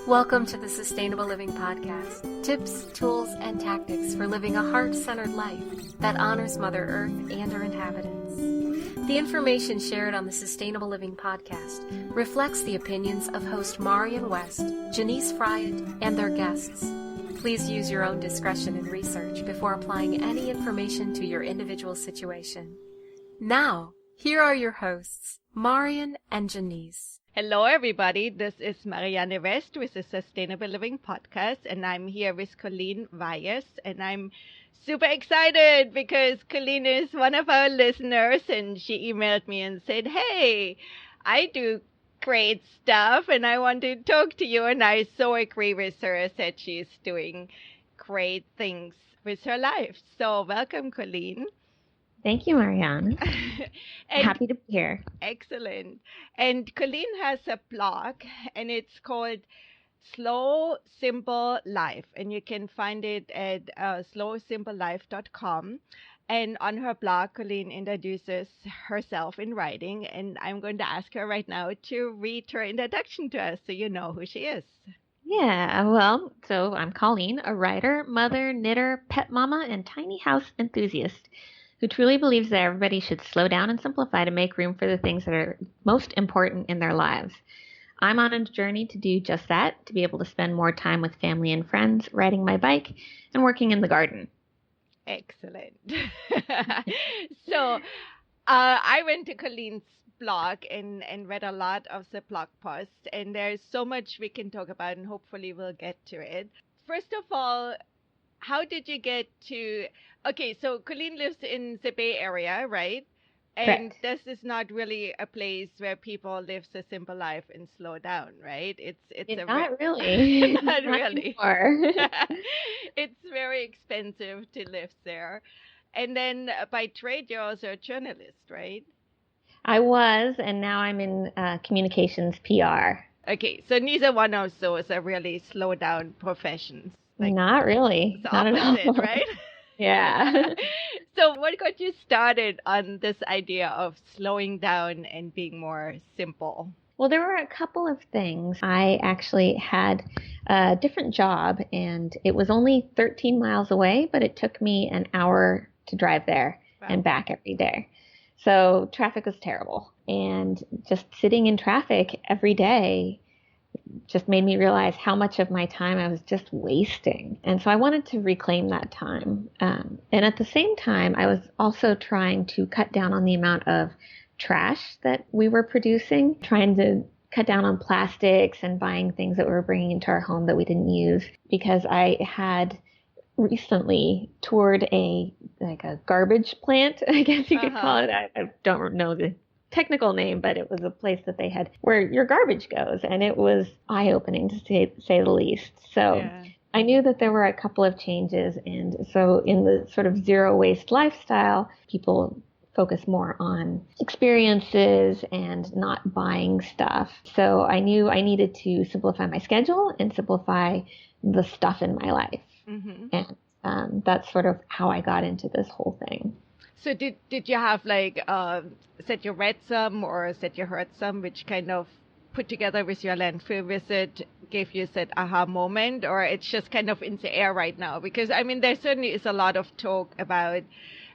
Welcome to the Sustainable Living Podcast. Tips, tools, and tactics for living a heart-centered life that honors Mother Earth and her inhabitants. The information shared on the Sustainable Living Podcast reflects the opinions of host Marian West, Janice Friant, and their guests. Please use your own discretion and research before applying any information to your individual situation. Now, here are your hosts, Marian and Janice. Hello, everybody. This is Marianne West with the Sustainable Living Podcast, and I'm here with Colleen Valles, and I'm super excited because Colleen is one of our listeners, and she emailed me and said, hey, I do great stuff, and I want to talk to you, and I so agree with her. I said she's doing great things with her life. So welcome, Colleen. Thank you, Marianne. Happy to be here. Excellent. And Colleen has a blog, and it's called Slow Simple Life, and you can find it at slowsimplelife.com. And on her blog, Colleen introduces herself in writing, and I'm going to ask her right now to read her introduction to us so you know who she is. Yeah, well, so I'm Colleen, a writer, mother, knitter, pet mama, and tiny house enthusiast who truly believes that everybody should slow down and simplify to make room for the things that are most important in their lives. I'm on a journey to do just that, to be able to spend more time with family and friends, riding my bike, and working in the garden. Excellent. So I went to Colleen's blog and read a lot of the blog posts, and there's so much we can talk about, and hopefully we'll get to it. First of all, how did you get to... Okay, so Colleen lives in the Bay Area, right? And Correct. this is not really a place where people live the simple life and slow down, right? It's not really. Not really. Anymore. It's very expensive to live there. And then by trade, you're also a journalist, right? I was, and now I'm in communications PR. Okay, so neither one of those are really slow down professions. Like, not really. The not opposite, at all. right? Yeah. So what got you started on this idea of slowing down and being more simple? Well, there were a couple of things. I actually had a different job, and it was only 13 miles away, but it took me an hour to drive there and back every day. So traffic was terrible. And just sitting in traffic every day just made me realize how much of my time I was just wasting. And so I wanted to reclaim that time. And at the same time, I was also trying to cut down on the amount of trash that we were producing, trying to cut down on plastics and buying things that we were bringing into our home that we didn't use, because I had recently toured a garbage plant, I guess you could call it. I don't know the technical name, but it was a place that they had where your garbage goes, and it was eye-opening to say the least. So I knew that there were a couple of changes, and so in the sort of zero waste lifestyle, people focus more on experiences and not buying stuff. So I knew I needed to simplify my schedule and simplify the stuff in my life. Mm-hmm. And that's sort of how I got into this whole thing. So did you have said you read some or said you heard some, which kind of put together with your landfill visit gave you that aha moment, or it's just kind of in the air right now? Because I mean, there certainly is a lot of talk about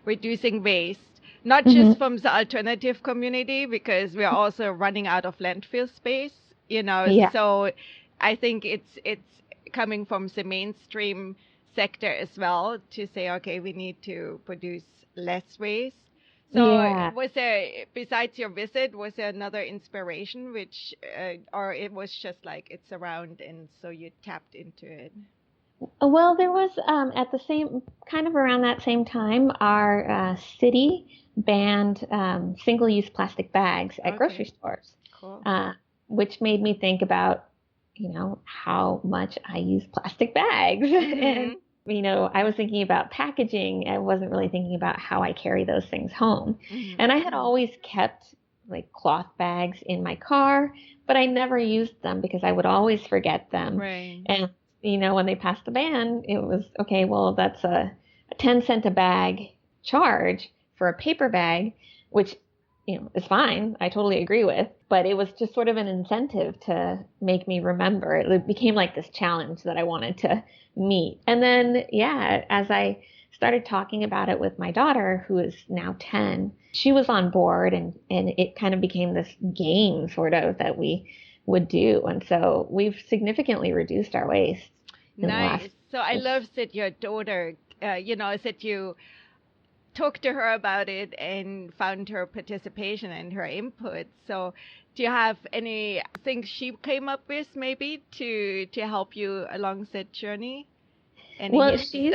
reducing waste, not just from the alternative community, because we are also running out of landfill space, So I think it's coming from the mainstream sector as well to say, okay, we need to produce less waste. So was there, besides your visit, was there another inspiration or it was just like it's around and so you tapped into it? Well, there was around that same time, our city banned single-use plastic bags at grocery stores, which made me think about, how much I use plastic bags. And I was thinking about packaging. I wasn't really thinking about how I carry those things home. Mm-hmm. And I had always kept cloth bags in my car, but I never used them because I would always forget them. Right. And, when they passed the ban, it was, okay, well, that's a 10 cent a bag charge for a paper bag, which is fine. I totally agree with, but it was just sort of an incentive to make me remember. It became like this challenge that I wanted to meet. And then, yeah, as I started talking about it with my daughter, who is now 10, she was on board, and it kind of became this game sort of that we would do. And so we've significantly reduced our waste. Nice. So I love that your daughter, that you talked to her about it and found her participation and her input. So do you have any things she came up with maybe to help you along that journey? Well, she's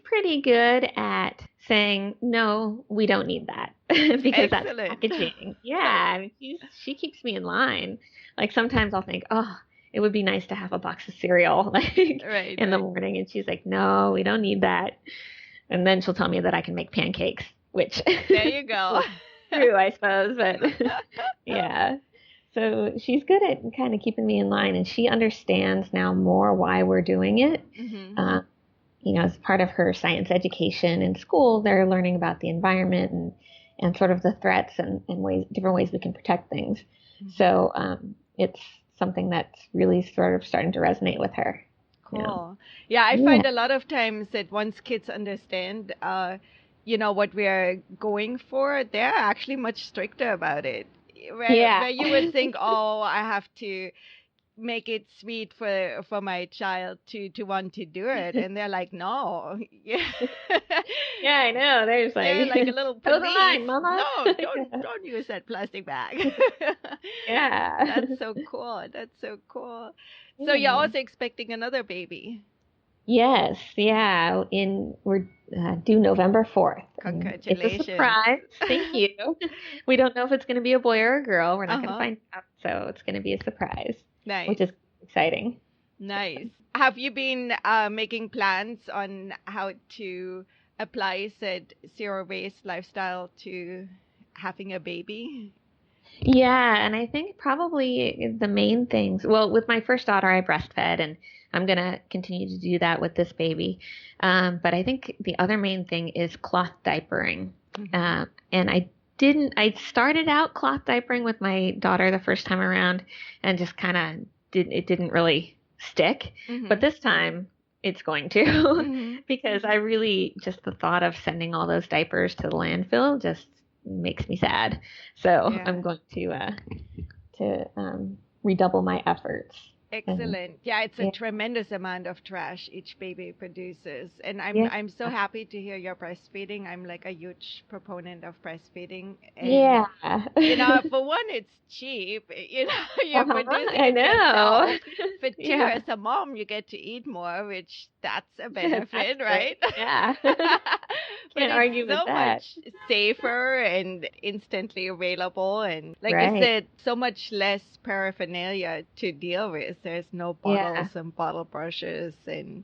pretty good at saying, no, we don't need that because that's packaging. Yeah, I mean, she keeps me in line. Like sometimes I'll think, oh, it would be nice to have a box of cereal in the morning. And she's like, no, we don't need that. And then she'll tell me that I can make pancakes, which there you go. True, I suppose. But yeah. So she's good at kind of keeping me in line, and she understands now more why we're doing it. Mm-hmm. As part of her science education in school, they're learning about the environment and sort of the threats and different ways we can protect things. Mm-hmm. So it's something that's really sort of starting to resonate with her. Cool. Yeah, I find a lot of times that once kids understand, what we are going for, they're actually much stricter about it. Where you would think, oh, I have to make it sweet for my child to want to do it, and they're like, no. Yeah, I know. They're like a little police. Line, Mama. No, don't use that plastic bag. Yeah, that's so cool. So you're also expecting another baby. Yes, yeah. We're due November 4th. Congratulations. It's a surprise. Thank you. We don't know if it's going to be a boy or a girl. We're not going to find out, so it's going to be a surprise. Nice. Which is exciting. Nice. Have you been making plans on how to apply said zero waste lifestyle to having a baby? Yeah, and I think probably the main things, well, with my first daughter, I breastfed, and I'm going to continue to do that with this baby. But I think the other main thing is cloth diapering. Mm-hmm. And I started out cloth diapering with my daughter the first time around and just kind of didn't really stick. Mm-hmm. But this time it's going to mm-hmm. because I really, just the thought of sending all those diapers to the landfill just makes me sad. So I'm going to redouble my efforts. Excellent. Yeah, it's a tremendous amount of trash each baby produces. And I'm so happy to hear you're breastfeeding. I'm like a huge proponent of breastfeeding. And, for one, it's cheap. You're producing it yourself. But two, as a mom, you get to eat more, which that's a benefit, right? Yeah. Can't argue with that. So much safer and instantly available. And like I said, so much less paraphernalia to deal with. There's no bottles and bottle brushes and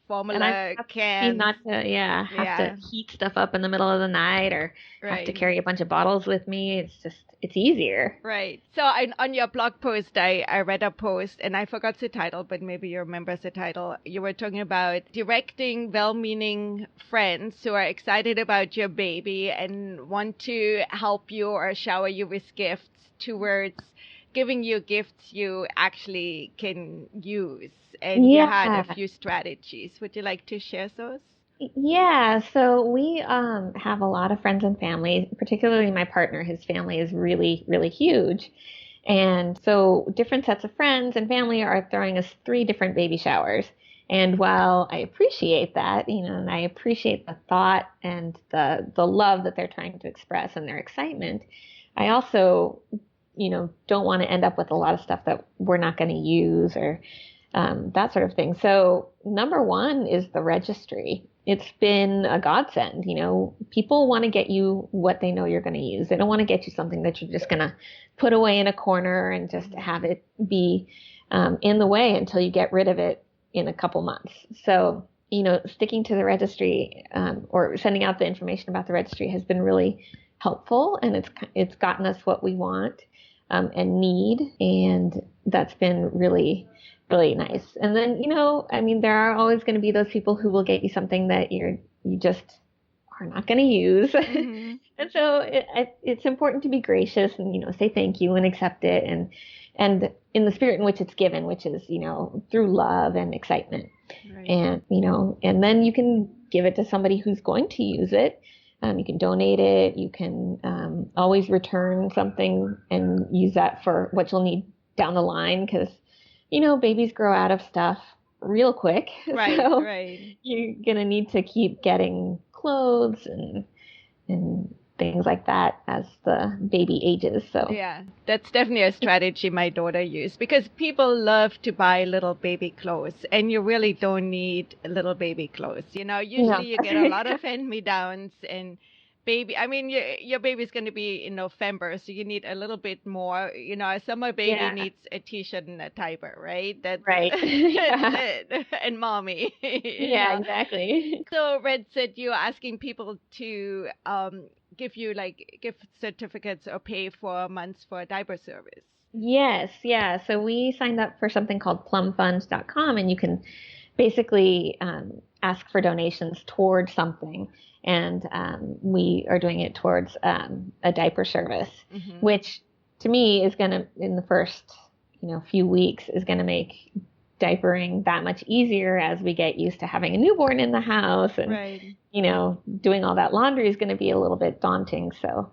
formula cans. Not to have to heat stuff up in the middle of the night or have to carry a bunch of bottles with me. It's easier. Right. So on your blog post, I read a post and I forgot the title, but maybe you remember the title. You were talking about directing well-meaning friends who are excited about your baby and want to help you or shower you with gifts towards giving you gifts you actually can use. And you had a few strategies. Would you like to share those? Yeah, so we have a lot of friends and family, particularly my partner. His family is really, really huge. And so different sets of friends and family are throwing us 3 different baby showers. And while I appreciate that, and I appreciate the thought and the love that they're trying to express and their excitement, I also don't want to end up with a lot of stuff that we're not going to use or that sort of thing. So number 1 is the registry. It's been a godsend. People want to get you what they know you're going to use. They don't want to get you something that you're just going to put away in a corner and just have it be in the way until you get rid of it in a couple months. So, sticking to the registry or sending out the information about the registry has been really helpful, and it's gotten us what we want and need, and that's been really, really nice. And then, there are always going to be those people who will get you something that you just are not going to use. Mm-hmm. And so it's important to be gracious and, say thank you and accept it and in the spirit in which it's given, which is, through love and excitement. Right. And, and then you can give it to somebody who's going to use it. You can donate it. You can always return something and use that for what you'll need down the line because, babies grow out of stuff real quick. Right, so right. You're going to need to keep getting clothes and things like that as the baby ages. So yeah, that's definitely a strategy my daughter used because people love to buy little baby clothes and you really don't need little baby clothes. Usually you get a lot of hand-me-downs and your baby's going to be in November, so you need a little bit more. A summer baby needs a t-shirt and a diaper, right? That's right. That's it. And mommy. Yeah, exactly. So Red said you're asking people to give you like gift certificates or pay for months for a diaper service. Yes, yeah. So we signed up for something called plumfunds.com, and you can basically ask for donations towards something. And we are doing it towards a diaper service, which to me is going to, in the first few weeks, is going to make diapering that much easier as we get used to having a newborn in the house. And, right. Doing all that laundry is going to be a little bit daunting. So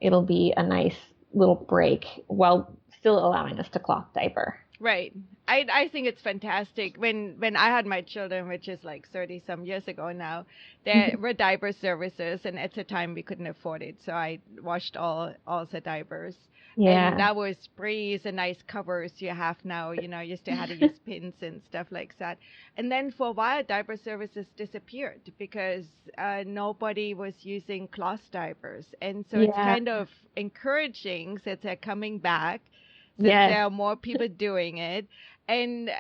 it'll be a nice little break while still allowing us to cloth diaper. Right. I think it's fantastic. When I had my children, which is like 30 some years ago now, there were diaper services, and at the time we couldn't afford it. So I washed all the diapers. Yeah. And that was sprays and nice covers you have now. You still had to use pins and stuff like that. And then for a while, diaper services disappeared because nobody was using cloth diapers. And so it's kind of encouraging that they're coming back. Since there are more people doing it. And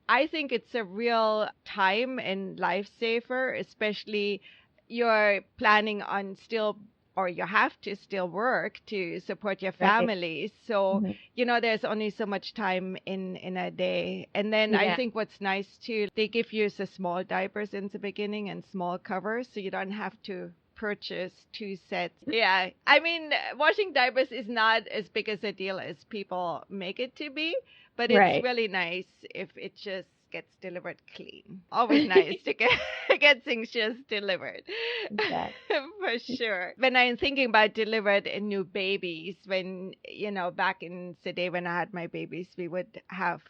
I think it's a real time and lifesaver, especially you're planning on still, or you have to still work to support your family. Right. So, there's only so much time in a day. And then I think what's nice too, they give you the small diapers in the beginning and small covers, so you don't have to purchase 2 sets. Yeah. Washing diapers is not as big as a deal as people make it to be, but it's really nice if it just gets delivered clean. Always nice to get things just delivered. Exactly. For sure. When I'm thinking about delivered and new babies, when, back in the day when I had my babies, we would have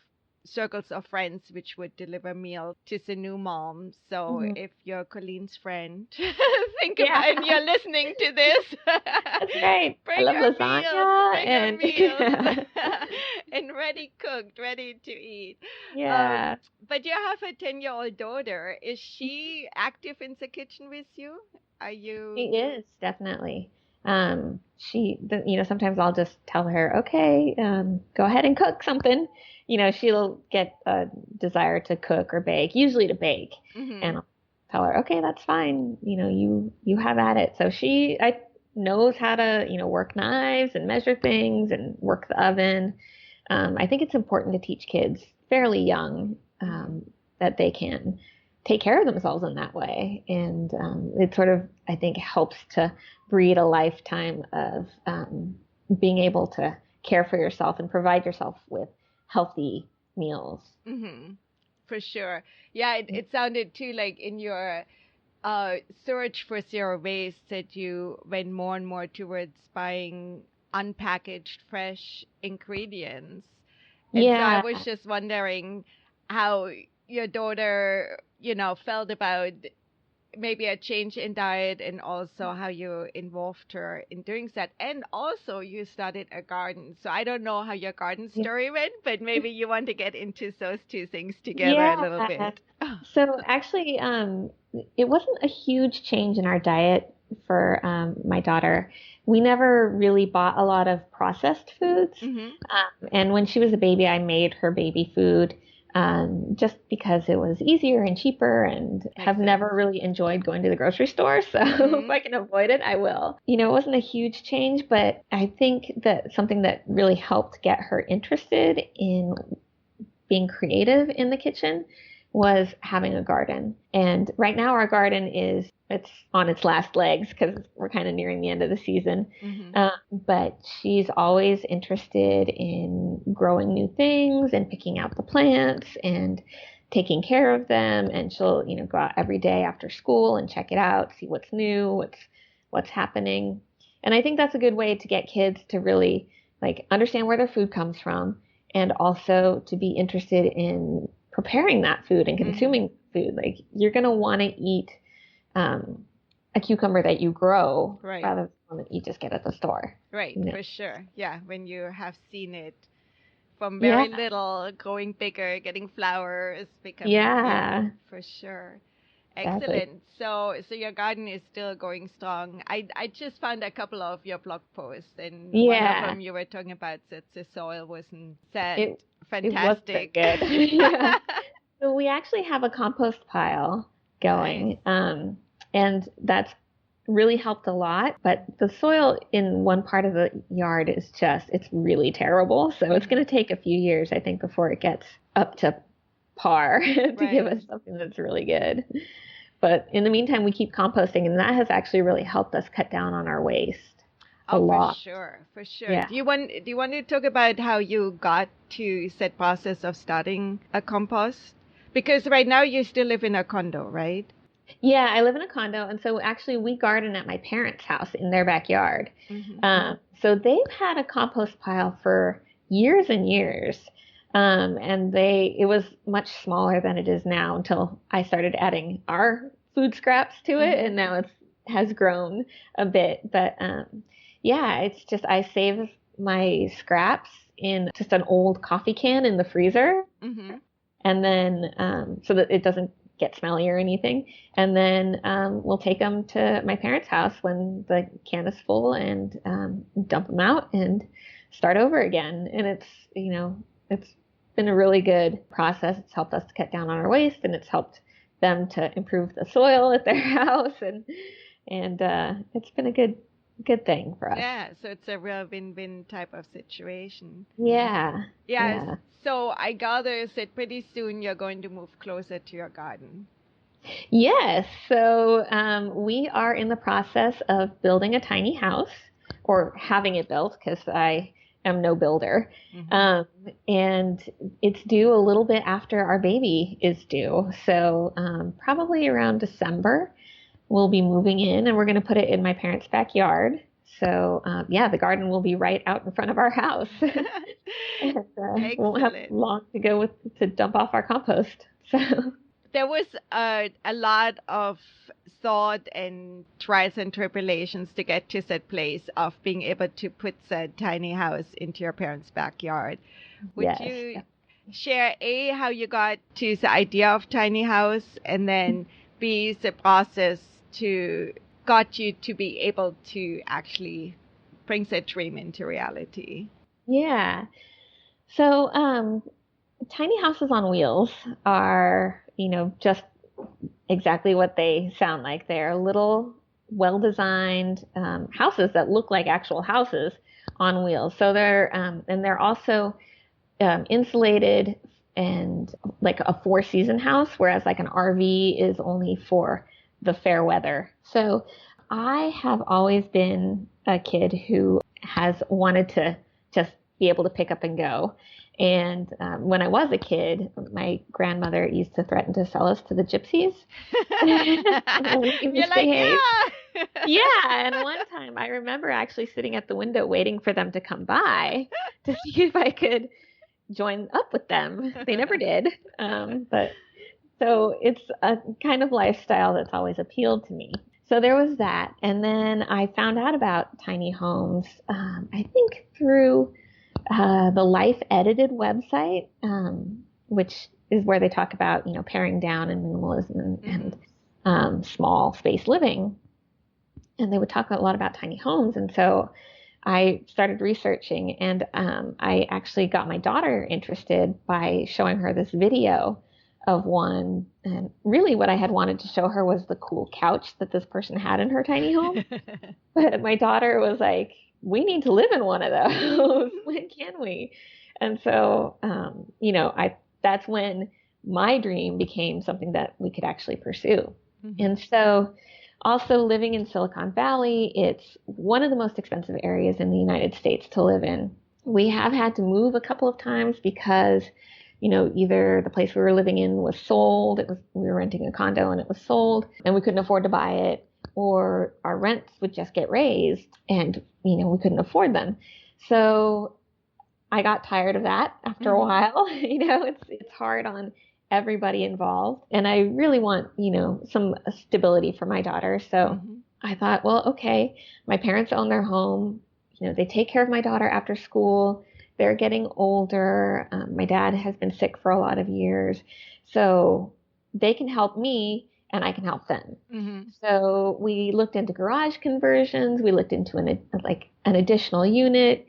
circles of friends which would deliver meals to the new mom. So if you're Colleen's friend, think about and you're listening to this. That's right. Bring I love your lasagna meals, and ready cooked, ready to eat. Yeah. But you have a 10-year-old daughter. Is she active in the kitchen with you? Are you? She is, definitely. Sometimes I'll just tell her, okay, go ahead and cook something. She'll get a desire to cook or bake, usually to bake. And I'll tell her, okay, that's fine. You have at it. So she knows how to, work knives and measure things and work the oven. I think it's important to teach kids fairly young that they can take care of themselves in that way. And it sort of, I think, helps to breed a lifetime of being able to care for yourself and provide yourself with healthy meals. For sure. Yeah, it sounded too like in your search for zero waste that you went more and more towards buying unpackaged fresh ingredients. And so I was just wondering how your daughter, felt about maybe a change in diet and also how you involved her in doing that. And also you started a garden. So I don't know how your garden story went, but maybe you want to get into those two things together a little bit. So actually, it wasn't a huge change in our diet for my daughter. We never really bought a lot of processed foods. And when she was a baby, I made her baby food. Just because it was easier and cheaper, and have never really enjoyed going to the grocery store. So if I can avoid it, I will. It wasn't a huge change, but I think that something that really helped get her interested in being creative in the kitchen was having a garden. And right now our garden is it's on its last legs because we're kind of nearing the end of the season. But she's always interested in growing new things and picking out the plants and taking care of them. And she'll, go out every day after school and check it out, see what's new, what's happening. And I think that's a good way to get kids to really like understand where their food comes from, and also to be interested in preparing that food and consuming food. Like, you're going to want to eat a cucumber that you grow rather than one that you just get at the store. Right, for sure. Yeah, when you have seen it from very little, growing bigger, getting flowers, becoming big, for sure. Excellent. Exactly. So your garden is still going strong. I just found a couple of your blog posts, and one of them you were talking about that the soil wasn't set. Fantastic. It was good. So we actually have a compost pile going, and that's really helped a lot. But the soil in one part of the yard is it's really terrible. So it's going to take a few years, I think, before it gets up to par to give us something that's really good. But in the meantime, we keep composting, and that has actually really helped us cut down on our waste a lot. For sure. Yeah. Do you want to talk about how you got to that process of starting a compost? Because right now you still live in a condo, right? Yeah, I live in a condo, and so actually we garden at my parents' house in their backyard. So they've had a compost pile for years and years. And it was much smaller than it is now until I started adding our food scraps to it, and now it has grown a bit. But it's just I save my scraps in just an old coffee can in the freezer, and then so that it doesn't get smelly or anything. And then we'll take them to my parents' house when the can is full and dump them out and start over again. And it's been a really good process. It's helped us to cut down on our waste, and it's helped them to improve the soil at their house, and it's been a good thing for us. Yeah, so it's a real win-win type of situation. Yeah. So I gather that pretty soon you're going to move closer to your garden. Yes. So we are in the process of building a tiny house, or having it built, because I am no builder. And it's due a little bit after our baby is due. So probably around December, we'll be moving in, and we're going to put it in my parents' backyard. So the garden will be right out in front of our house. And, won't have long to go to dump off our compost. So there was a lot of thought and trials and tribulations to get to that place of being able to put that tiny house into your parents' backyard. Would you share how you got to the idea of tiny house, and then B, the process to got you to be able to actually bring that dream into reality? Yeah. So tiny houses on wheels are, just exactly what they sound like. They're little, well-designed houses that look like actual houses on wheels. So they're also insulated and like a 4-season house, whereas like an RV is only for the fair weather. So I have always been a kid who has wanted to just be able to pick up and go. And when I was a kid, my grandmother used to threaten to sell us to the gypsies. You're like, yeah. And one time I remember actually sitting at the window waiting for them to come by to see if I could join up with them. They never did. But so it's a kind of lifestyle that's always appealed to me. So there was that. And then I found out about tiny homes, I think through the Life Edited website, which is where they talk about, paring down and minimalism and small space living. And they would talk a lot about tiny homes. And so I started researching, and I actually got my daughter interested by showing her this video of one. And really what I had wanted to show her was the cool couch that this person had in her tiny home. But my daughter was like, we need to live in one of those. When can we? And so, that's when my dream became something that we could actually pursue. And so Also, living in Silicon Valley, it's one of the most expensive areas in the United States to live in. We have had to move a couple of times because, either the place we were living in was sold, we were renting a condo and it was sold, and we couldn't afford to buy it, or our rents would just get raised and, we couldn't afford them. So I got tired of that after a while. It's hard on everybody involved. And I really want, some stability for my daughter. So I thought, well, okay, my parents own their home. They take care of my daughter after school. They're getting older. My dad has been sick for a lot of years. So they can help me and I can help them. So we looked into garage conversions. We looked into an additional unit,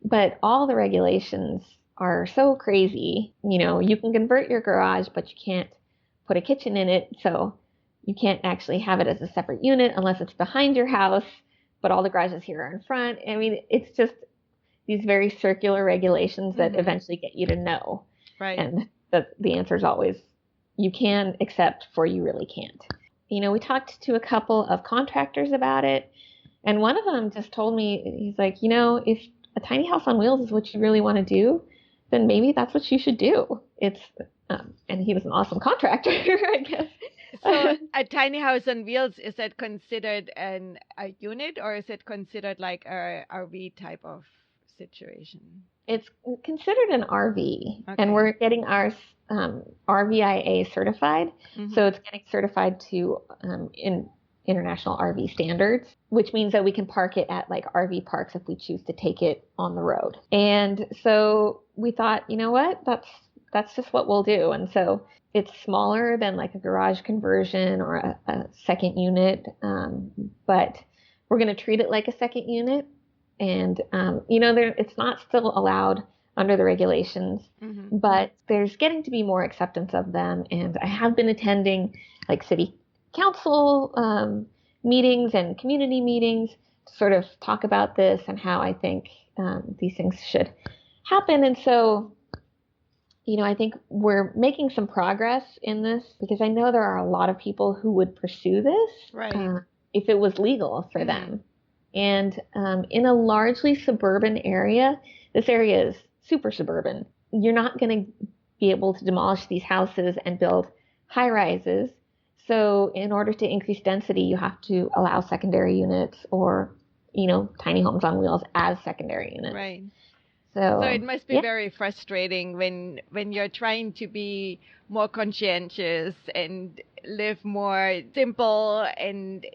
but all the regulations are so crazy. You can convert your garage, but you can't put a kitchen in it. So you can't actually have it as a separate unit unless it's behind your house, but all the garages here are in front. I mean, it's just these very circular regulations that eventually get you to no. Right. And the answer is always, you can, except for you really can't. We talked to a couple of contractors about it, and one of them just told me, he's like, if a tiny house on wheels is what you really want to do, then maybe that's what you should do. It's and he was an awesome contractor, I guess. So a tiny house on wheels, is that considered a unit, or is it considered like a RV type of situation? It's considered an RV, Okay. and we're getting ours RVIA certified. So it's getting certified to in international RV standards, which means that we can park it at like RV parks if we choose to take it on the road. And so we thought, you know what, that's just what we'll do. And so it's smaller than like a garage conversion or a second unit, but we're going to treat it like a second unit. And, it's not still allowed under the regulations, but there's getting to be more acceptance of them. And I have been attending like city council meetings and community meetings to sort of talk about this and how I think these things should happen. And so, I think we're making some progress in this because I know there are a lot of people who would pursue this if it was legal for them. And in a largely suburban area, this area is super suburban. You're not going to be able to demolish these houses and build high rises. So in order to increase density, you have to allow secondary units or, tiny homes on wheels as secondary units. Right. So it must be very frustrating when you're trying to be more conscientious and live more simple and,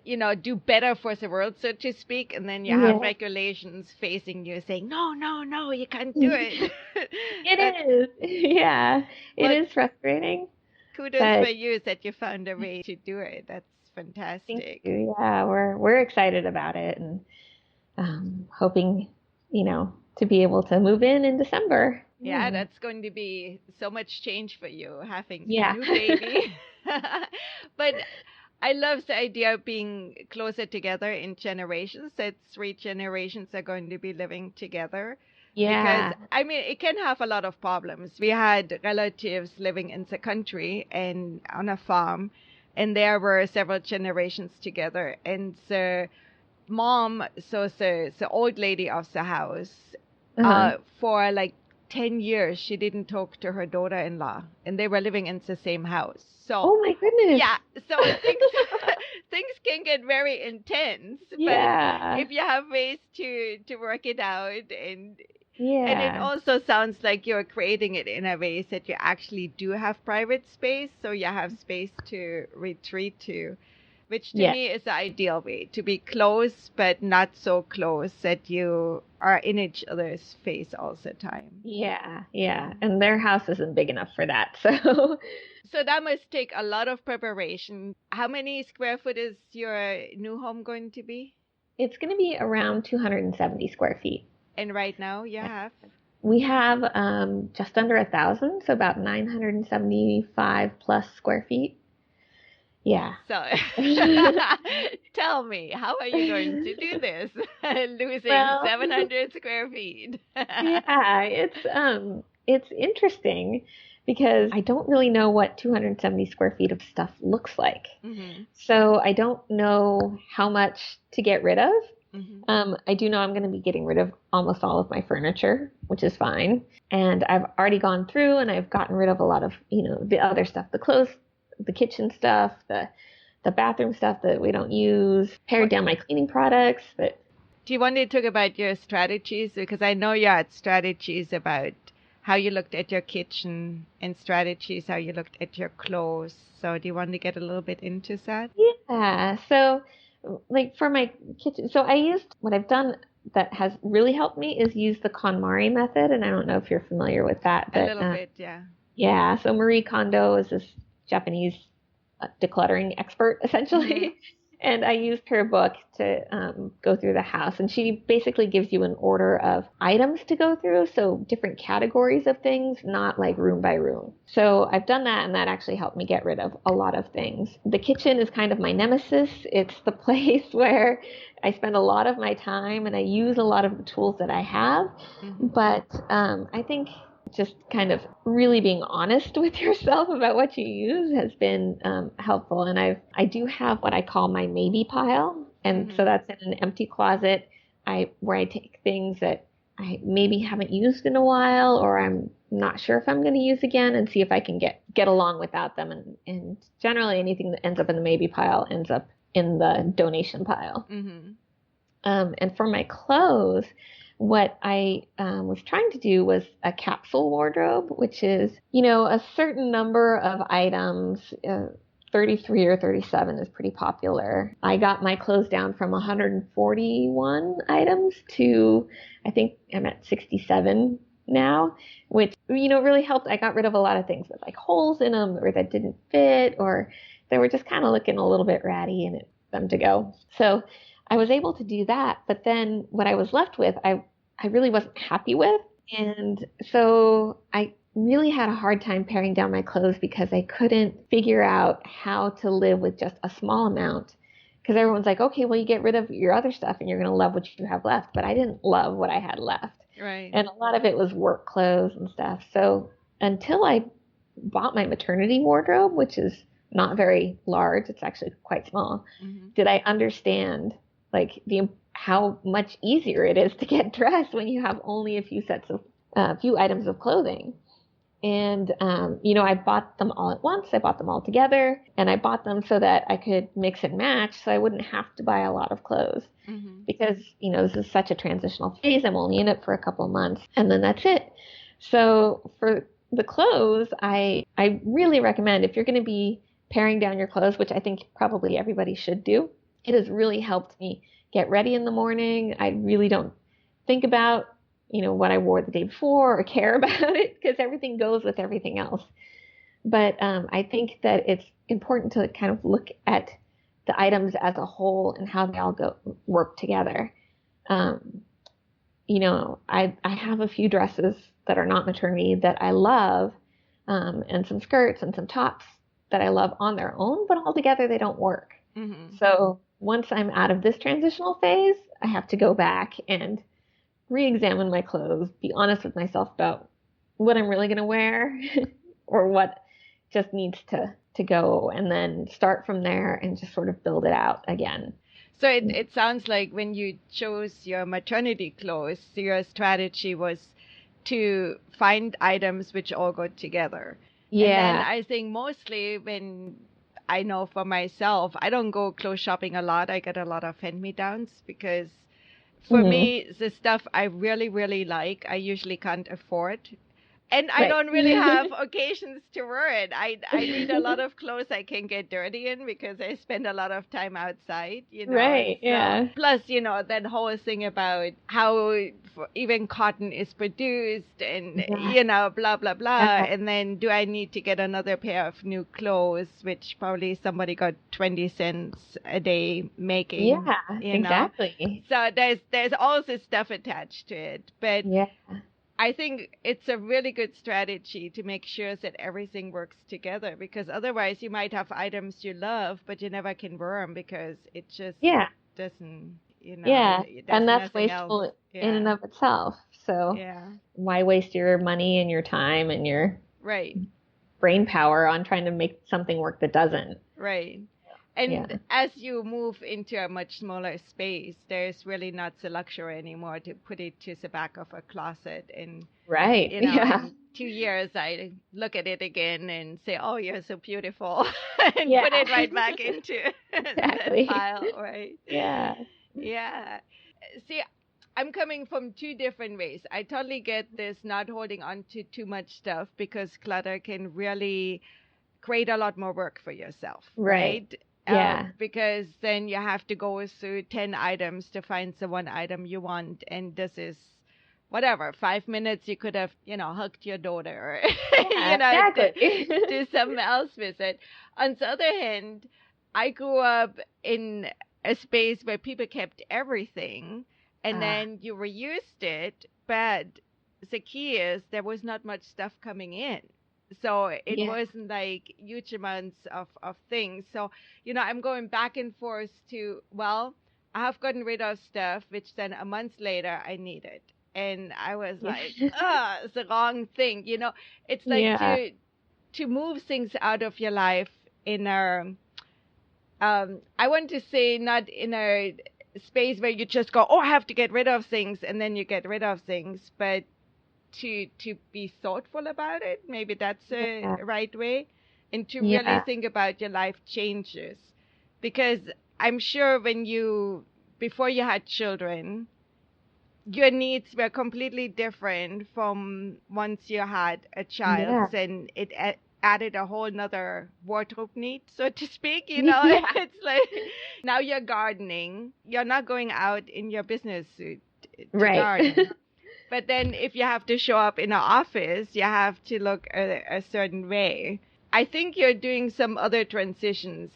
do better for the world, so to speak. And then you have regulations facing you saying, no, you can't do it. It is. Yeah, it is frustrating. Kudos for you that you found a way to do it. That's fantastic. Thank you. Yeah, we're excited about it and hoping, to be able to move in December. Yeah, that's going to be so much change for you, having a new baby. But I love the idea of being closer together in generations, that 3 generations are going to be living together. Yeah. Because, it can have a lot of problems. We had relatives living in the country and on a farm, and there were several generations together. And the mom, so the old lady of the house, for like 10 years, she didn't talk to her daughter-in-law, and they were living in the same house. So, oh my goodness. Yeah, so things can get very intense. Yeah. But if you have ways to work it out, and it yeah. also sounds like you're creating it in a way that you actually do have private space, so you have space to retreat to, which to me is the ideal way, to be close, but not so close that you are in each other's face all the time. Yeah. And their house isn't big enough for that. So that must take a lot of preparation. How many square foot is your new home going to be? It's going to be around 270 square feet. And right now you have? We have just under 1,000, so about 975 plus square feet. Yeah. So tell me, how are you going to do this? Losing 700 square feet. Yeah, it's interesting. because I don't really know what 270 square feet of stuff looks like. Mm-hmm. So I don't know how much to get rid of. Mm-hmm. I do know I'm going to be getting rid of almost all of my furniture, which is fine. And I've already gone through and I've gotten rid of a lot of, the other stuff, the clothes, the kitchen stuff, the bathroom stuff that we don't use, pared down my cleaning products. But do you want to talk about your strategies? Because I know you had strategies about how you looked at your kitchen and strategies how you looked at your clothes. So do you want to get a little bit into that? Yeah. So like for my kitchen, so what I've done that has really helped me is use the KonMari method. And I don't know if you're familiar with that. But, a little bit, yeah. Yeah. So Marie Kondo is this Japanese decluttering expert, essentially. Mm-hmm. And I used her book to go through the house. And she basically gives you an order of items to go through. So different categories of things, not like room by room. So I've done that, and that actually helped me get rid of a lot of things. The kitchen is kind of my nemesis. It's the place where I spend a lot of my time and I use a lot of the tools that I have. Mm-hmm. But I think just kind of really being honest with yourself about what you use has been helpful. And I do have what I call my maybe pile. And so that's in an empty closet where I take things that I maybe haven't used in a while, or I'm not sure if I'm going to use again, and see if I can get along without them. And generally anything that ends up in the maybe pile ends up in the donation pile. Mm-hmm. And for my clothes, what I was trying to do was a capsule wardrobe, which is, a certain number of items. 33 or 37 is pretty popular. I got my clothes down from 141 items to, I think I'm at 67 now, which, really helped. I got rid of a lot of things with like holes in them or that didn't fit, or they were just kind of looking a little bit ratty and it's them to go. So I was able to do that, but then what I was left with, I really wasn't happy with. And so I really had a hard time paring down my clothes because I couldn't figure out how to live with just a small amount. Because everyone's like, okay, well, you get rid of your other stuff and you're going to love what you have left. But I didn't love what I had left. Right. And a lot of it was work clothes and stuff. So until I bought my maternity wardrobe, which is not very large, it's actually quite small, did I understand like how much easier it is to get dressed when you have only a few items of clothing. And, I bought them all at once. I bought them all together, and I bought them so that I could mix and match so I wouldn't have to buy a lot of clothes because, this is such a transitional phase. I'm only in it for a couple of months and then that's it. So for the clothes, I really recommend, if you're going to be paring down your clothes, which I think probably everybody should do, it has really helped me get ready in the morning. I really don't think about, what I wore the day before or care about it because everything goes with everything else. But I think that it's important to kind of look at the items as a whole and how they all work together. I have a few dresses that are not maternity that I love, and some skirts and some tops that I love on their own, but all together they don't work. So once I'm out of this transitional phase, I have to go back and re-examine my clothes, be honest with myself about what I'm really going to wear or what just needs to go, and then start from there and just sort of build it out again. So it sounds like when you chose your maternity clothes, your strategy was to find items which all go together. Yeah. And then I think mostly when I know for myself, I don't go clothes shopping a lot. I get a lot of hand-me-downs because for me, the stuff I really, really like, I usually can't afford. And I don't really have occasions to wear it. I need a lot of clothes I can get dirty in because I spend a lot of time outside, Right, So, yeah. plus, that whole thing about how even cotton is produced and, blah, blah, blah. And then do I need to get another pair of new clothes, which probably somebody got 20 cents a day making. Yeah, exactly. So there's all this stuff attached to it. But I think it's a really good strategy to make sure that everything works together, because otherwise you might have items you love, but you never can wear them because it just doesn't, and that's wasteful in and of itself. So why waste your money and your time and your brain power on trying to make something work that doesn't. Right. And as you move into a much smaller space, there's really not the luxury anymore to put it to the back of a closet. And, right. you know, in 2 years, I look at it again and say, oh, you're so beautiful, and put it right back into that pile, right? Yeah. Yeah. See, I'm coming from two different ways. I totally get this not holding on to too much stuff, because clutter can really create a lot more work for yourself, right? Yeah. Because then you have to go through 10 items to find the one item you want. And this is whatever, 5 minutes you could have, you know, hugged your daughter, or, you know, do something else with it. On the other hand, I grew up in a space where people kept everything, and then you reused it. But the key is there was not much stuff coming in. So it wasn't like huge amounts of things. So, you know, I'm going back and forth to, well, I have gotten rid of stuff, which then a month later I needed. And I was like, it's the wrong thing. You know, it's like to move things out of your life in a, I want to say not in a space where you just go, oh, I have to get rid of things, and then you get rid of things, but to be thoughtful about it. Maybe that's the right way. And to really think about your life changes. Because I'm sure before you had children, your needs were completely different from once you had a child. And it added a whole nother wardrobe need, so to speak. You know, it's like now you're gardening. You're not going out in your business suit to garden. But then if you have to show up in an office, you have to look a certain way. I think you're doing some other transitions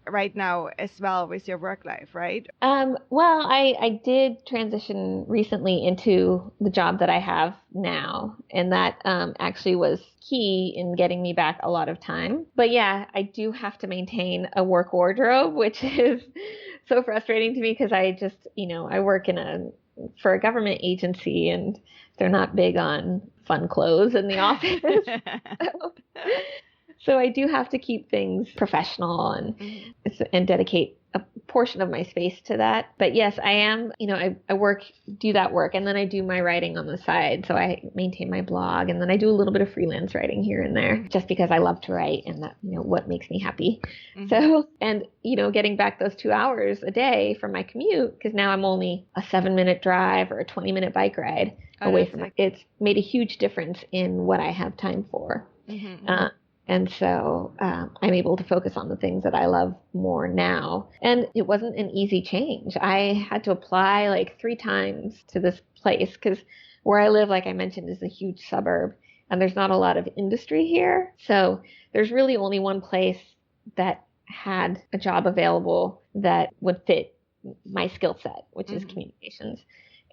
right now as well with your work life, right? Well, I did transition recently into the job that I have now, and that actually was key in getting me back a lot of time. But yeah, I do have to maintain a work wardrobe, which is so frustrating to me, because I just, you know, I work for a government agency, and they're not big on fun clothes in the office. So I do have to keep things professional and dedicate a portion of my space to that. But yes, I am, you know, I do that work, and then I do my writing on the side. So I maintain my blog, and then I do a little bit of freelance writing here and there, just because I love to write, and that, you know, what makes me happy. So, and, you know, getting back those 2 hours a day from my commute, because now I'm only a 7-minute drive or a 20-minute bike ride away from it. It's made a huge difference in what I have time for. And so I'm able to focus on the things that I love more now. And it wasn't an easy change. I had to apply like 3 times to this place, because where I live, like I mentioned, is a huge suburb, and there's not a lot of industry here. So there's really only one place that had a job available that would fit my skill set, which is communications.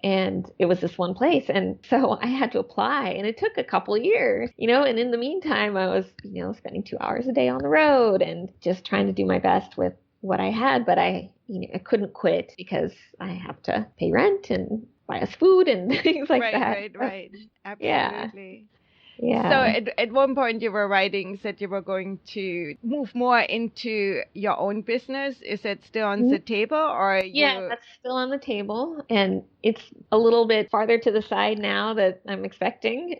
And it was this one place. And so I had to apply, and it took a couple of years, you know, and in the meantime, I was, you know, spending 2 hours a day on the road and just trying to do my best with what I had. But I couldn't quit, because I have to pay rent and buy us food and things like that. Right. Absolutely. Yeah. So at one point you were writing, said you were going to move more into your own business. Is that still on the table, or Yeah, that's still on the table, and it's a little bit farther to the side now that I'm expecting.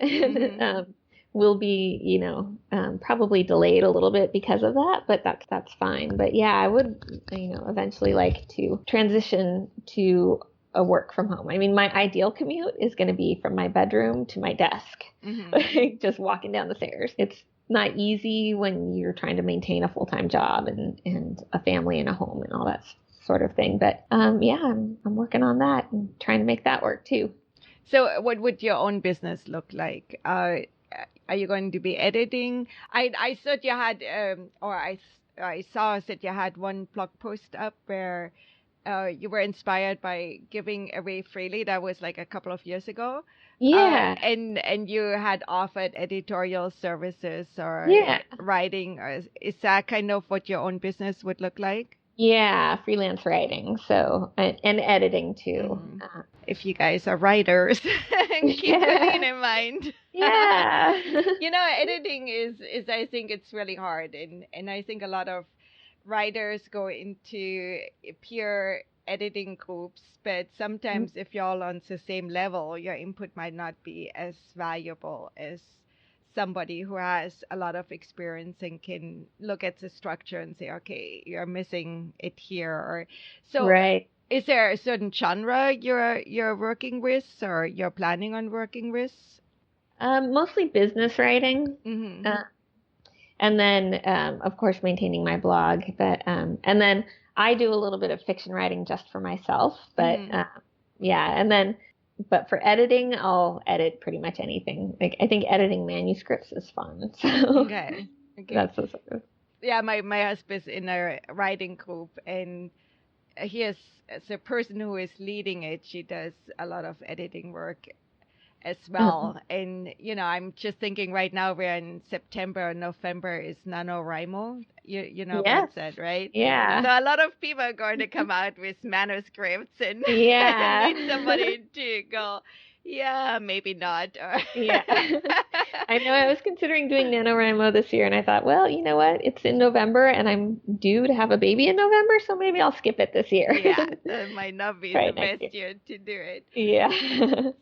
Will be, you know, probably delayed a little bit because of that, but that's fine. But yeah, I would, you know, eventually like to transition to a work from home. I mean, my ideal commute is going to be from my bedroom to my desk, like just walking down the stairs. It's not easy when you're trying to maintain a full-time job and a family and a home and all that sort of thing. But yeah, I'm working on that and trying to make that work too. So what would your own business look like? Are you going to be editing? I thought you had, I saw that you had one blog post up where you were inspired by giving away freely. That was like a couple of years ago. Yeah. And you had offered editorial services or writing. Or is that kind of what your own business would look like? Yeah, freelance writing. So, and editing too. Mm. If you guys are writers, keep Colleen in mind. Yeah. Editing is I think it's really hard, and I think a lot of writers go into peer editing groups, but sometimes if you're all on the same level, your input might not be as valuable as somebody who has a lot of experience and can look at the structure and say, okay, you're missing it here. Or so Right. is there a certain genre you're working with or you're planning on working with? Mostly business writing. Mm-hmm. And then, of course, maintaining my blog. But and then I do a little bit of fiction writing just for myself. But yeah, and then, but for editing, I'll edit pretty much anything. Like I think editing manuscripts is fun. So Okay. that's the sort of. Yeah, my husband's in a writing group, and he is the person who is leading it. She does a lot of editing work as well. And, I'm just thinking right now we're in September, November is NaNoWriMo. You know Yes. about that, right? Yeah. So a lot of people are going to come out with manuscripts and Yeah. need somebody to go, yeah, maybe not. Or Yeah. I know I was considering doing NaNoWriMo this year, and I thought, well, you know what? It's in November, and I'm due to have a baby in November, so maybe I'll skip it this year. Yeah, that might not be Right, the best year to do it. Yeah.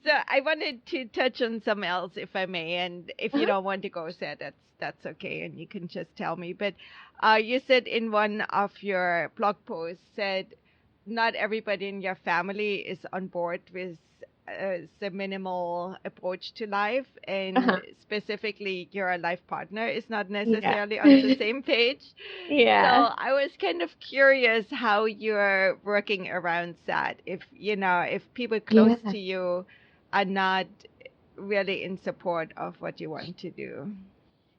So I wanted to touch on something else, if I may, and if you don't want to go there, that's okay, and you can just tell me. But you said in one of your blog posts said not everybody in your family is on board with the minimal approach to life, and specifically your life partner is not necessarily on the same page. Yeah. So I was kind of curious how you're working around that. If people close to you are not really in support of what you want to do.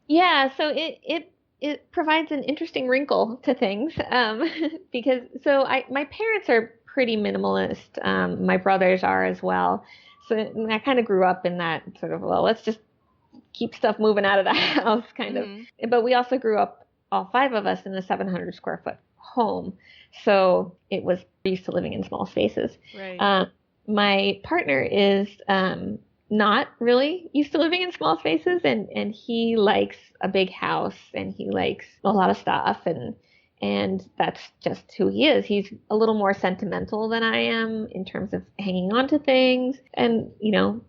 Yeah, so it provides an interesting wrinkle to things because my parents are pretty minimalist. My brothers are as well. So I kind of grew up in that sort of, well, let's just keep stuff moving out of the house kind of. But we also grew up, all five of us, in a 700 square foot home. So it was used to living in small spaces. Right. My partner is not really used to living in small spaces, and he likes a big house, and he likes a lot of stuff, and that's just who he is. He's a little more sentimental than I am in terms of hanging on to things, and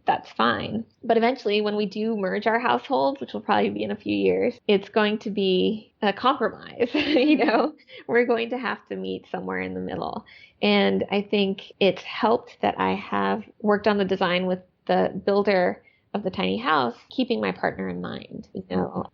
that's fine. But eventually, when we do merge our households, which will probably be in a few years, it's going to be a compromise. We're going to have to meet somewhere in the middle. And I think it's helped that I have worked on the design with the builder of the tiny house, keeping my partner in mind.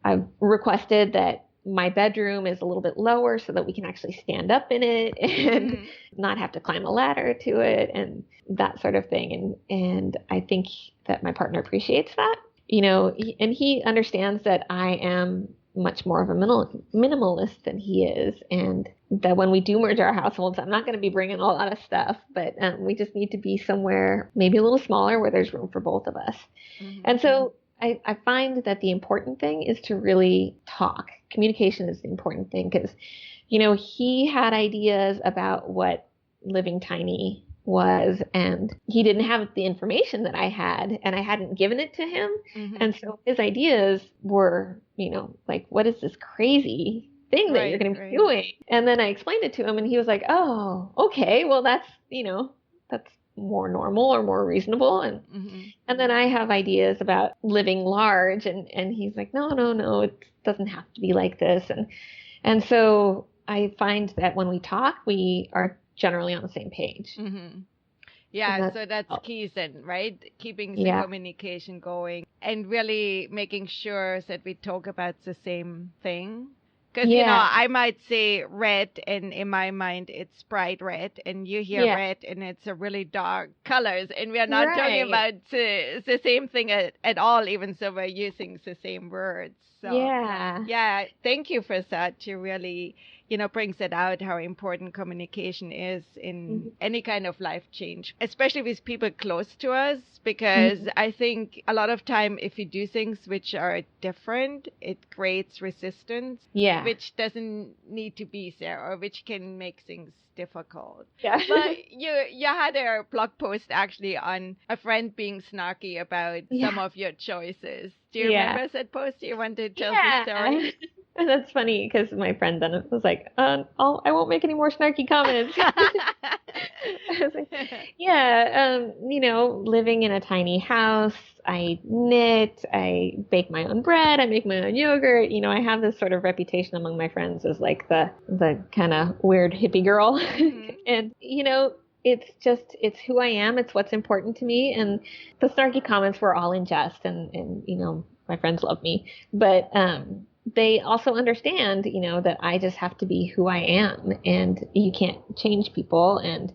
I've requested that my bedroom is a little bit lower so that we can actually stand up in it and not have to climb a ladder to it and that sort of thing. And I think that my partner appreciates that, and he understands that I am much more of a minimalist than he is, and that when we do merge our households, I'm not going to be bringing a lot of stuff, but we just need to be somewhere maybe a little smaller where there's room for both of us. And so I find that the important thing is to really talk. Communication is the important thing because, he had ideas about what living tiny was, and he didn't have the information that I had, and I hadn't given it to him. And so his ideas were, like, what is this crazy thing that you're going to be doing? And then I explained it to him, and he was like, oh, okay, well, that's more normal or more reasonable. And then I have ideas about living large, and he's like, no, it doesn't have to be like this. And so I find that when we talk, we are generally on the same page. Yeah, so that's key then, right? Keeping the communication going and really making sure that we talk about the same thing. Because, I might say red, and in my mind, it's bright red, and you hear red, and it's a really dark colors, and we are not talking about the same thing at all, even though we're using the same words. So, yeah, thank you for that, to really brings it out how important communication is in any kind of life change, especially with people close to us, because I think a lot of time if you do things which are different, it creates resistance, which doesn't need to be there, or which can make things difficult. Yeah. But you had a blog post actually on a friend being snarky about some of your choices. Do you remember that post? You want to tell the story? And that's funny because my friend then was like, I won't make any more snarky comments. I was like, living in a tiny house, I knit, I bake my own bread, I make my own yogurt. I have this sort of reputation among my friends as like the kind of weird hippie girl. And, it's who I am. It's what's important to me. And the snarky comments were all in jest and my friends love me. But, they also understand, that I just have to be who I am and you can't change people. And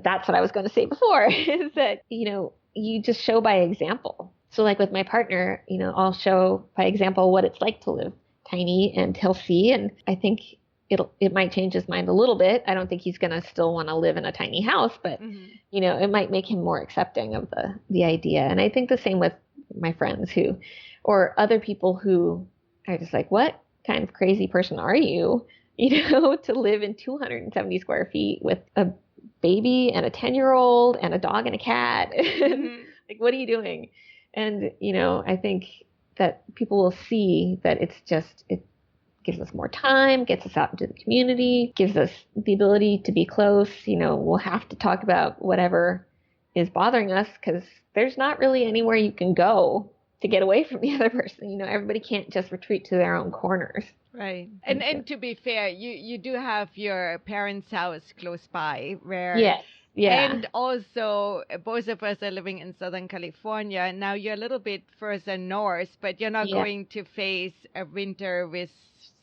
that's what I was going to say before is that, you just show by example. So like with my partner, I'll show by example what it's like to live tiny and he'll see. And I think it might change his mind a little bit. I don't think he's going to still want to live in a tiny house, but it might make him more accepting of the idea. And I think the same with my friends or other people who are just like, what kind of crazy person are you, to live in 270 square feet with a baby and a 10-year-old and a dog and a cat. Like, what are you doing? And, I think that people will see that it gives us more time, gets us out into the community, gives us the ability to be close. We'll have to talk about whatever is bothering us because there's not really anywhere you can go to get away from the other person. Everybody can't just retreat to their own corners. Right. And to be fair, you do have your parents' house close by where... Yes. Yeah. And also, both of us are living in Southern California. Now you're a little bit further north, but you're not going to face a winter with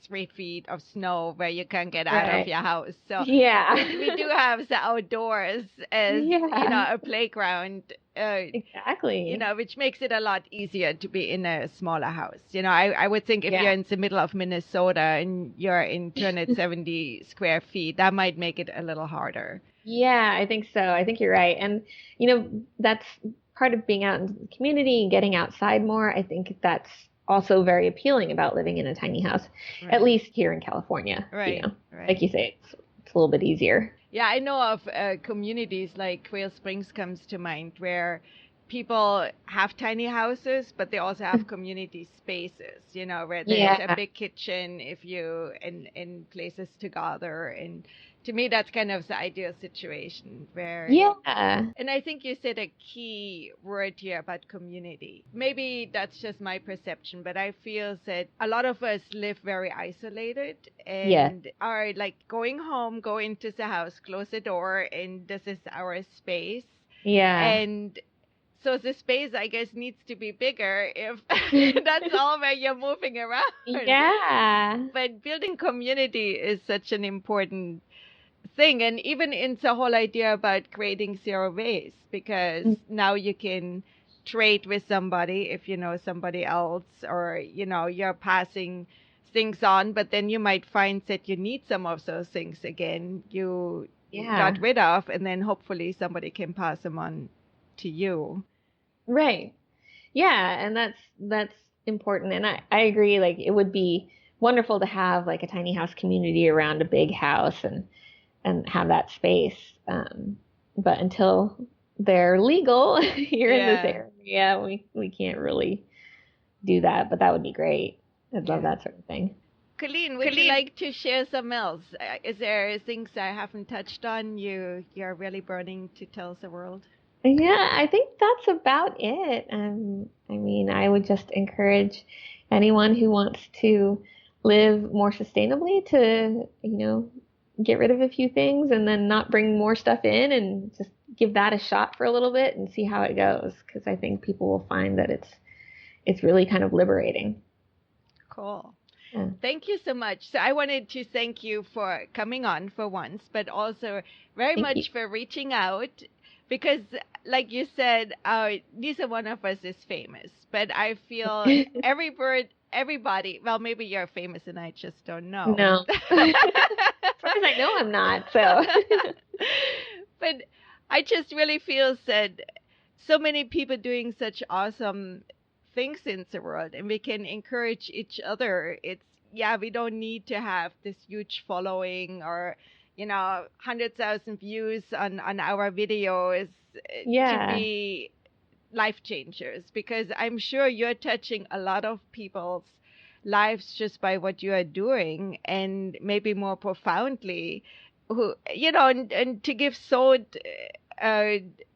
3 feet of snow where you can't get out of your house. So we do have the outdoors as, a playground. Exactly. Which makes it a lot easier to be in a smaller house. I would think if you're in the middle of Minnesota and you're in 270 square feet, that might make it a little harder. Yeah, I think so. I think you're right. And, that's part of being out in the community and getting outside more. I think that's also very appealing about living in a tiny house, at least here in California. Right. Like you say, it's a little bit easier. Yeah, I know of communities like Quail Springs comes to mind where people have tiny houses, but they also have community spaces, where there's a big kitchen in places to gather. And to me, that's kind of the ideal situation where... Yeah. And I think you said a key word here about community. Maybe that's just my perception, but I feel that a lot of us live very isolated and are like going home, go into the house, close the door, and this is our space. Yeah. And so the space, I guess, needs to be bigger if that's all where you're moving around. Yeah. But building community is such an important thing. And even in the whole idea about creating zero waste, because now you can trade with somebody if you know somebody else, or, you're passing things on, but then you might find that you need some of those things again. You got rid of, and then hopefully somebody can pass them on to you. Right. Yeah. And that's important. And I agree. Like, it would be wonderful to have like a tiny house community around a big house and have that space. But until they're legal here in this area, we can't really do that, but that would be great. I'd love that sort of thing. Colleen, would you like to share some else? Is there things I haven't touched on you're really burning to tell the world? Yeah, I think that's about it. I would just encourage anyone who wants to live more sustainably to, get rid of a few things and then not bring more stuff in, and just give that a shot for a little bit and see how it goes. Because I think people will find that it's really kind of liberating. Cool. Yeah. Thank you so much. So I wanted to thank you for coming on for once, but also very much for reaching out. Because, like you said, neither one of us is famous, but I feel every word everybody, well, maybe you're famous and I just don't know. No. As far as I know, I'm not. So, but I just really feel that so many people doing such awesome things in the world, and we can encourage each other. We don't need to have this huge following or 100,000 views on our videos to be life changers, because I'm sure you're touching a lot of people's lives just by what you are doing, and maybe more profoundly, and to give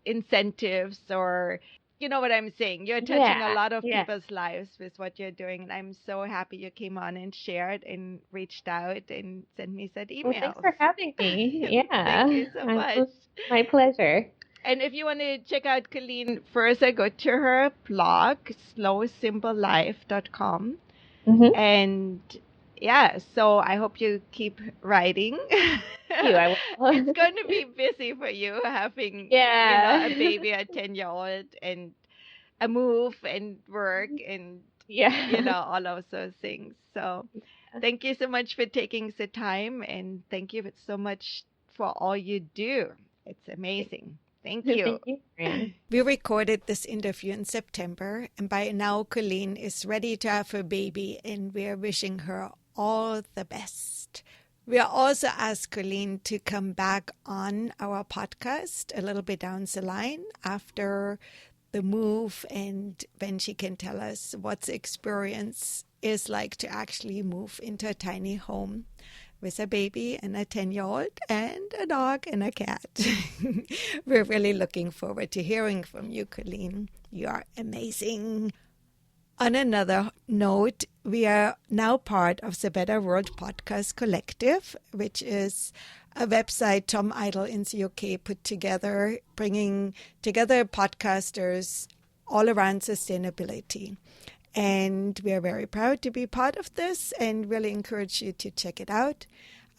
incentives, or what I'm saying. You're touching a lot of people's lives with what you're doing, and I'm so happy you came on and shared and reached out and sent me that email. Well, thanks for having me. Yeah. Thank you so much. It was my pleasure. And if you want to check out Colleen further, go to her blog, slowsimplelife.com. Mm-hmm. And so I hope you keep writing. Thank you. I will. It's going to be busy for you having a baby, a 10-year-old, and a move and work and all of those things. So thank you so much for taking the time, and thank you so much for all you do. It's amazing. Thank you. Thank you, Fran. We recorded this interview in September, and by now Colleen is ready to have her baby, and we are wishing her all the best. We are also asked Colleen to come back on our podcast a little bit down the line after the move, and when she can tell us what the experience is like to actually move into a tiny home with a baby and a 10-year-old and a dog and a cat. We're really looking forward to hearing from you, Colleen. You are amazing. On another note, we are now part of the Better World Podcast Collective, which is a website Tom Idle in the UK put together, bringing together podcasters all around sustainability. And we are very proud to be part of this and really encourage you to check it out.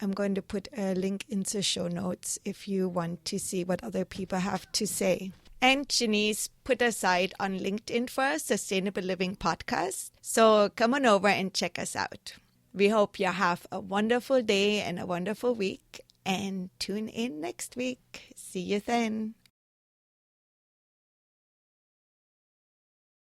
I'm going to put a link in the show notes if you want to see what other people have to say. And Janice put a site on LinkedIn for us, Sustainable Living Podcast. So come on over and check us out. We hope you have a wonderful day and a wonderful week. And tune in next week. See you then.